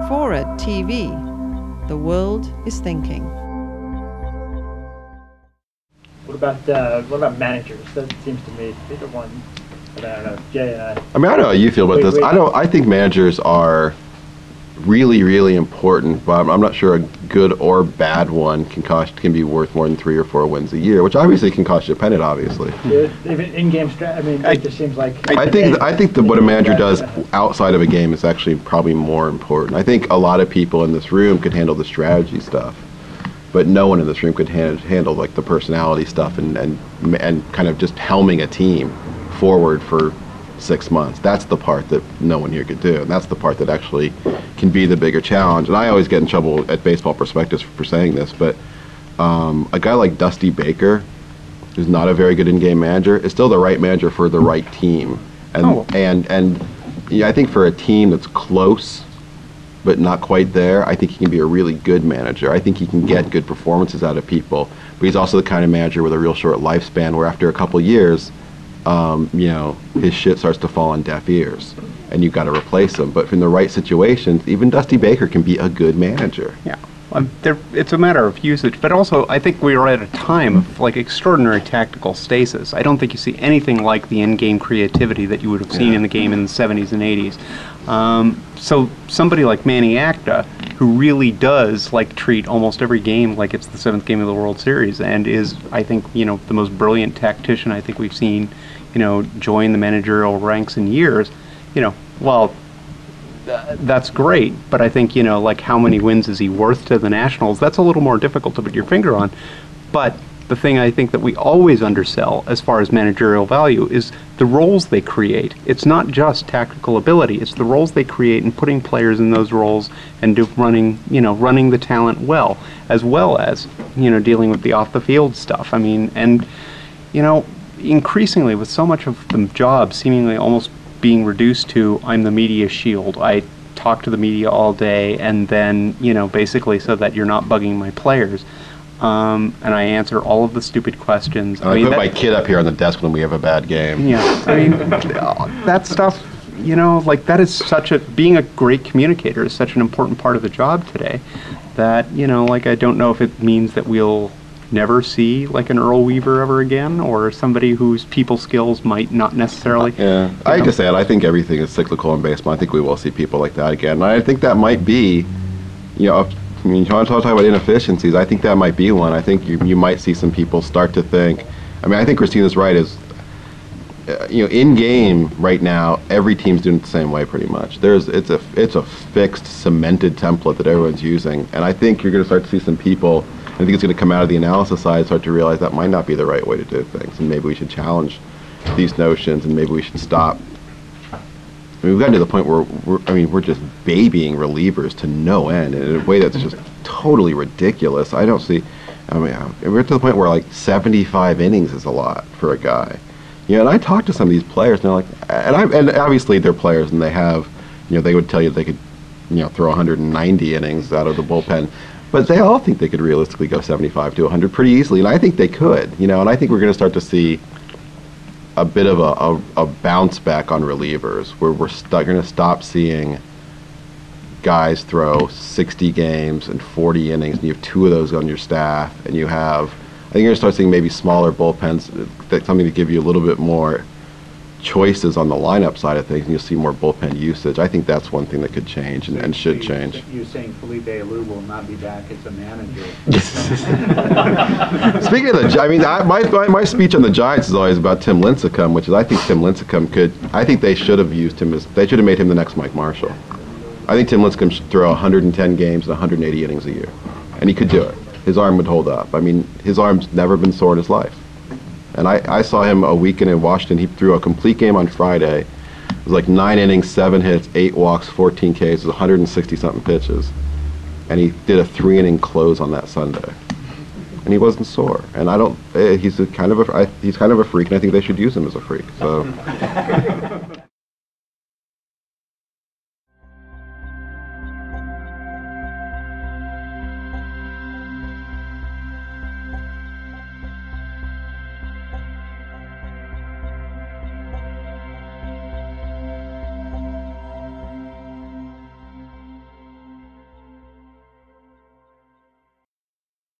FORA.tv. The world is thinking. What about managers? That seems to me to be the one. But I don't know, Jay and I. I mean, I don't know how you feel about this. I think managers are really, really important, but I'm not sure a good or bad one can be worth more than 3 or 4 wins a year, which obviously can cost you a pennant, obviously. Even in-game strategy, I mean, it just seems like... I think that what a manager does outside of a game is actually probably more important. I think a lot of people in this room could handle the strategy stuff, but no one in this room could handle like the personality stuff and kind of just helming a team forward for 6 months. That's the part that no one here could do, and that's the part that actually can be the bigger challenge. And I always get in trouble at Baseball Prospectus for saying this, but a guy like Dusty Baker, who's not a very good in-game manager, is still the right manager for the right team. And yeah, I think for a team that's close but not quite there, I think he can be a really good manager. I think he can get good performances out of people, but he's also the kind of manager with a real short lifespan where after a couple years, you know, his shit starts to fall on deaf ears, and you've got to replace him. But in the right situations, even Dusty Baker can be a good manager. Yeah, it's a matter of usage, but also I think we are at a time of like extraordinary tactical stasis. I don't think you see anything like the in-game creativity that you would have seen in the game in the 70s and 80s. So somebody like Manny Acta, who really does like treat almost every game like it's the 7th game of the World Series, and is, I think, you know, the most brilliant tactician I think we've seen, you know, join the managerial ranks in years. You know, well, that's great, but I think, you know, like how many wins is he worth to the Nationals? That's a little more difficult to put your finger on. But the thing I think that we always undersell as far as managerial value is the roles they create. It's not just tactical ability, it's the roles they create and putting players in those roles and running the talent well as, you know, dealing with the off the field stuff. I mean, and, you know, increasingly with so much of the job seemingly almost being reduced to, I'm the media shield. I talk to the media all day and then, you know, basically so that you're not bugging my players. And I answer all of the stupid questions. I mean, put my kid up here on the desk when we have a bad game. Yeah, I mean, that stuff, you know, like that is being a great communicator is such an important part of the job today that, you know, like I don't know if it means that we'll never see like an Earl Weaver ever again, or somebody whose people skills might not necessarily. Yeah, I hate to say it, I think everything is cyclical in baseball. I think we will see people like that again. And I think that might be, you know, I mean, you want to talk about inefficiencies, I think that might be one. I think you might see some people start to think, I mean, I think Christina's right, is, you know, in game right now, every team's doing it the same way pretty much. It's a fixed, cemented template that everyone's using, and I think you're going to start to see some people, I think it's going to come out of the analysis side, start to realize that might not be the right way to do things, and maybe we should challenge these notions, and maybe we should stop. I mean, we've gotten to the point where we're just babying relievers to no end in a way that's just totally ridiculous. I don't see, I mean, we're to the point where like 75 innings is a lot for a guy. You know, and I talk to some of these players, and they're like, and obviously they're players, and they have, you know, they would tell you they could, you know, throw 190 innings out of the bullpen. But they all think they could realistically go 75 to 100 pretty easily, and I think they could, you know, and I think we're going to start to see a bit of a bounce back on relievers, where we're going to stop seeing guys throw 60 games and 40 innings, and you have 2 of those on your staff, and you have, I think you're going to start seeing maybe smaller bullpens, something to give you a little bit more choices on the lineup side of things, and you'll see more bullpen usage. I think that's one thing that could change and should change. You're saying Felipe Alou will not be back as a manager. Speaking of the, I mean, my speech on the Giants is always about Tim Lincecum, which is I think Tim Lincecum I think they should have used him they should have made him the next Mike Marshall. I think Tim Lincecum should throw 110 games and 180 innings a year, and he could do it. His arm would hold up. I mean, his arm's never been sore in his life. And I saw him a weekend in Washington. He threw a complete game on Friday. It was like 9 innings, 7 hits, 8 walks, 14 Ks. It was 160-something pitches. And he did a 3-inning close on that Sunday. And he wasn't sore. And he's kind of a freak, and I think they should use him as a freak. So.